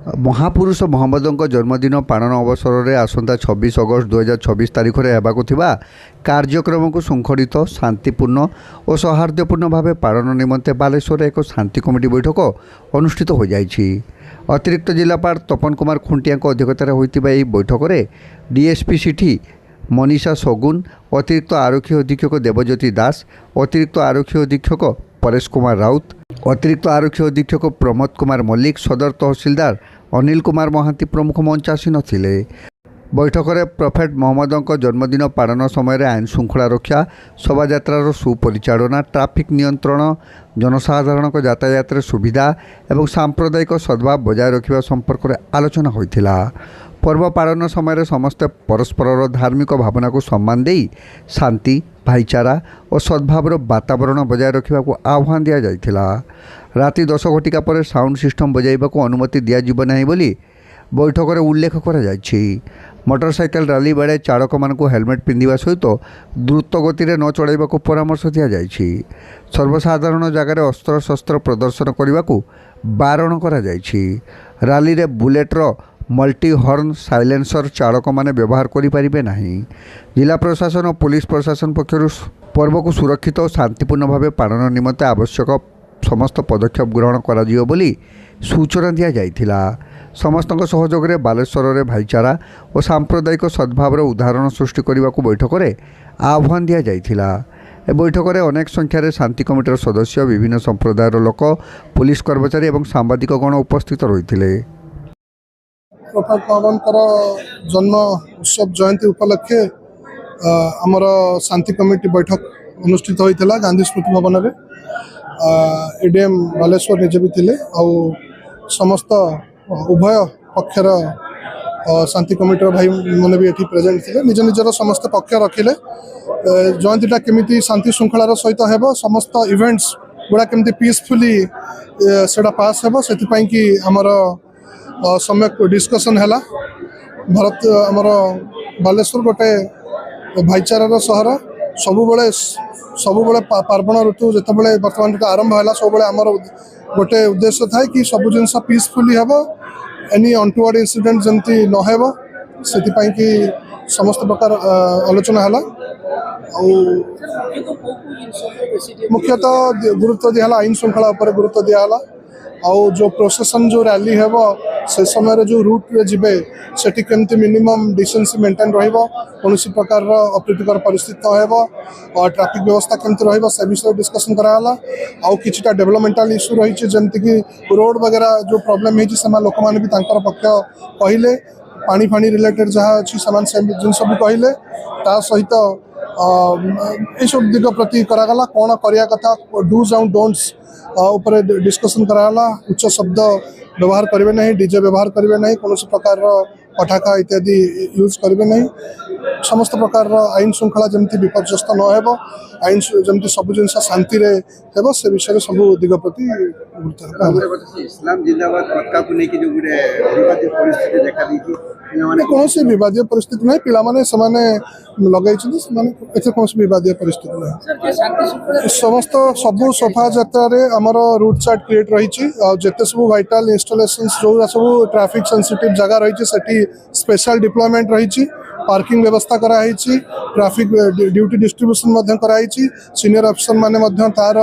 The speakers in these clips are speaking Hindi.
महापुरुष मोहम्मद जन्मदिन पालन अवसर में आसंता 26 अगस्त 2024 तारीख में होगा कार्यक्रम को सुंखड़ित शांतिपूर्ण और सौहार्दपूर्ण भाव पालन निमंते बालेश्वर एक शांति कमिटी बैठक अनुष्ठित हो जाइछि। अतिरिक्त जिलापाल तपन कुमार खुंटिया अध्यक्षतार होइतिबा एही बैठक में डीएसपी सिटी मनीषा सगुन, अतिरिक्त आरक्षी अधीक्षक देवज्योति दास, अतिरिक्त आरक्षी अधीक्षक परेश कुमार राउत, अतिरिक्त आरक्षी अधीक्षक प्रमोद कुमार मल्लिक, सदर तहसीलदार अनिल कुमार महांती प्रमुख मंच आसी नथिले। बैठक में प्रफेट मोहम्मद जन्मदिन पालन समय आईन श्रृंखला रक्षा, शोभायात्रार सुपरिचालना, ट्राफिक नियंत्रण, जनसाधारण यातायात सुविधा और सांप्रदायिक सद्भाव बजाय रखा संपर्क में आलोचना होइथिला। पर्व पालन समय समस्त परस्पर धार्मिक भावना को सम्मान दे शांति, भाईचारा और सद्भावर वातावरण बजाय रखा आह्वान दि जाइथिला। राति 10 घटिका पर साउंड सिस्टम बजाइबा को अनुमति दियाजिब नाही बोली बैठक में उल्लेख करा जायछि। मोटरसाइकेल रैली बेले चालक मानक हेलमेट पिंधिबा सहित द्रुत गति में न चलाइबा को परामर्श दि जायछि। सर्वसाधारण जगह अस्त्र शस्त्र प्रदर्शन करने को बारण करा जायछि। रैली रे बुलेटर मल्टी हॉर्न साइलेंसर चालक माने व्यवहार करें नहीं। जिला प्रशासन और पुलिस प्रशासन पक्षर पर्व को सुरक्षित और शांतिपूर्ण भाव पालन निमंते आवश्यक समस्त पदक्षेप ग्रहण करा जियो बोली सूचना दि जाइथिला। समस्त सहयोग में बालेश्वर में भाईचारा और सांप्रदायिक सद्भावर उदाहरण सृष्टि करने को बैठक में आह्वान दि जाइथिला। ए बैठक में अनेक संख्यार शांति कमिटर सदस्य, विभिन्न संप्रदायर लोक, पुलिस कर्मचारी और सांबादिक गण उपस्थित रही। प्रफेट मोहम्मद जन्म उत्सव जयंती उपलक्षे आमर शांति कमिटी बैठक अनुष्ठित होता गांधी स्मृति भवन में। एडीएम बालेश्वर निजे भी थे और समस्त उभय पक्षर शांति कमिटर भाई मैंने भी ये प्रेजेंट थे। निज निजर समस्त पक्ष रखिले जयंतीटा केमी शांति श्रृंखलार सहित हेब, समस्त इवेंट्स गुड़ा केमी पीसफुली से पास हेब से कि आमर सम्यक डिस्कसन है। भारत आमर बालेश्वर गोटे भाईचारार सहर। सबुबले पार्वण ऋतु जिते बर्तमान आरंभ है सब आमर गोटे उद्देश्य थाए कि सब जिनस पीसफुली हेब, एनी अनटुवर्ड इंसिडेंट जमती न हेब से कि समस्त प्रकार आलोचना है। मुख्यतः गुरुत्व दिहला आईन श्रृंखला उपर गुरुत्व दिहला। आउ जो प्रोसेसन जो रैली हेब से समय जो रूट रे जिबे सेठी केमती मिनिमम डिसेंसी मेंटेन रहिबो, कोनोसी प्रकार अप्रीतिकर परिस्थिति न हेब और ट्रैफिक व्यवस्था केमती रहिबो से विषय डिस्कशन कराला। आउ किछटा डेवलपमेंटल इश्यू रही जेमती कि रोड वगैरह जो प्रॉब्लम है से लोक माने भी तांकर पक्ष कहिले, पानी फानी रिलेटेड जहाँ अच्छी सामान से जिनस भी कहिले ता सहित सब दिग प्रति करागला। कौन करिया कथा डूज एंड डोंट्स ऊपर डिस्कशन कराला। उच्च शब्द व्यवहार करेंगे नहीं, डीजे व्यवहार करेंगे नहीं, कौन प्रकार पटाखा इत्यादि यूज करेंगे नहीं। समस्त प्रकार आईन श्रृंखला जमती विपर्यस्त न हेब, आईन जमती सब जिन शांति हेब से विषय सब दिग प्रति इस्लाम जिंदाबाद पटका को लेके जो विवादित परिस्थिति देखा दी कौन विवादीय परिस्थिति ना पे लगे कौन विवादीय परिस्थिति ना। समस्त सबू सफा यात्रा आमर रूट चार्ट क्रिएट रही जिते सब वाइटाल इंस्टॉलेशन जो सब ट्रैफिक सेंसिटिव जगह रही स्पेशल डिप्लॉयमेंट रही, पार्किंग व्यवस्था कराई, ट्रैफिक ड्यूटी डिस्ट्रीब्यूशन कराई, सीनियर अफिसर माने तार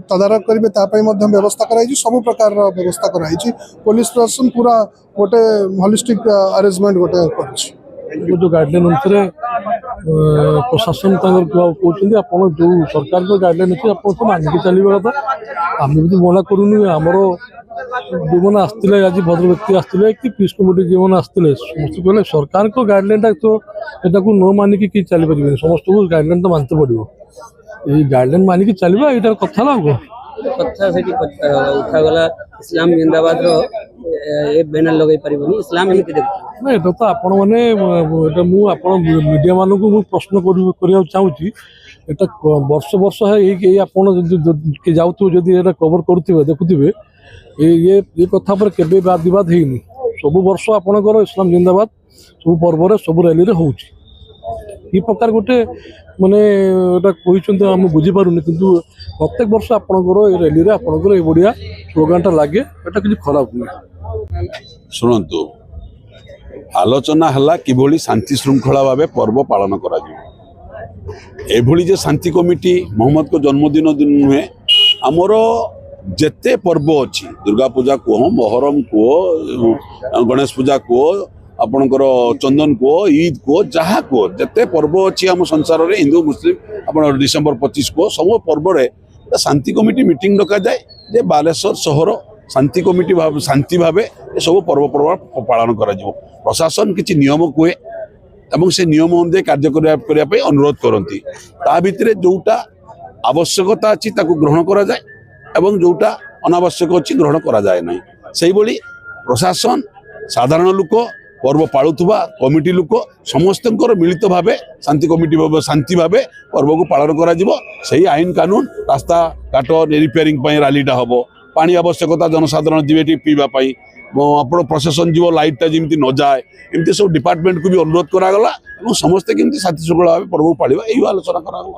तदारख करेंगे व्यवस्था कराई, सब प्रकार व्यवस्था कराई। पुलिस प्रशासन पूरा गोटे होलिस्टिक अरेंजमेंट गोटे कर जो गाइडलाइन अनुसार प्रशासन कहते आप जो सरकार जो गाइडलाइन अच्छे आप मानिक चलिए कथा। आम भी मना करूनी आमर जो मैंने आसते आज भद्र व्यक्ति आसते कि पीस कमिटी जो मैंने आसते समस्त कहले सरकार को गाइडलाइन तो यहाँ न मानिक कि चली पारे, समस्त को गाइडलाइन तो मानते पड़ो। ये गाइडलाइन मानिक चलवा यहाँ कथा ना कथा से उठागला इस्लाम जिंदाबाद बैनर लगे पारिबनी इस्लाम एमती देखु ना। एटा तो आपण माने मीडिया मानक प्रश्न करने चाहूँगी। एटा वर्ष वर्ष है ये आप जाऊँ जदि कवर करुवे देखुवे ये कथा पर केबे वाद विवाद है। सब वर्ष आपणकर इस्लाम जिंदाबाद सब पर्व सब रैली रे होउची। ये प्रकार गोटे माने कहते आम बुझीपारूनी कि प्रत्येक वर्ष आपणकर रैली रे आपणकर ये बढ़िया स्लोगानटा लगे, एटा किसी खराब नहीं। शुणु आलोचना है कि शांति श्रृंखला भाव पर्व पालन करा एभली जे शांति कमिटी मोहम्मद को जन्मदिन दिन नुहे आमर जेते पर्व अच्छी दुर्गा पूजा कह मोहरम कह गणेश पूजा कह आपणकर चंदन को ईद को जहाँ को जिते पर्व अच्छी आम संसार में हिंदू मुस्लिम आप डिसेम्बर 25 को सब पर्व शांति कमिटी मीटिंग डक जाए जे बालेश्वर सहर शांति कमिटी भाव शांति भाव सब पर्व पर्व पालन कर प्रशासन किसी नियम कहे एवं से नियम अनुसार कार्य करने अनुरोध करती ता भितर जोटा आवश्यकता अच्छी ग्रहण करा जाए एवं जोटा अनावश्यक अच्छी ग्रहण करा जाए ना से प्रशासन साधारण लोक पर्व पालुवा कमिटी लोक समस्त मिलित भाव शांति कमिटी शांति भाव पर्व को पालन कर आईन कानून रास्ता घाट रिपेयरिंग रैलीटा हम पानी आवश्यकता जनसाधारण जी पीवाई आप प्रशासन जीव लाइटा जमी न जाए एमती सब डिपार्टमेंट को भी अनुरोध करागला समस्ते केमती शांति श्रृंखला भाव पर्व पालिबा एही आलोचना करागला।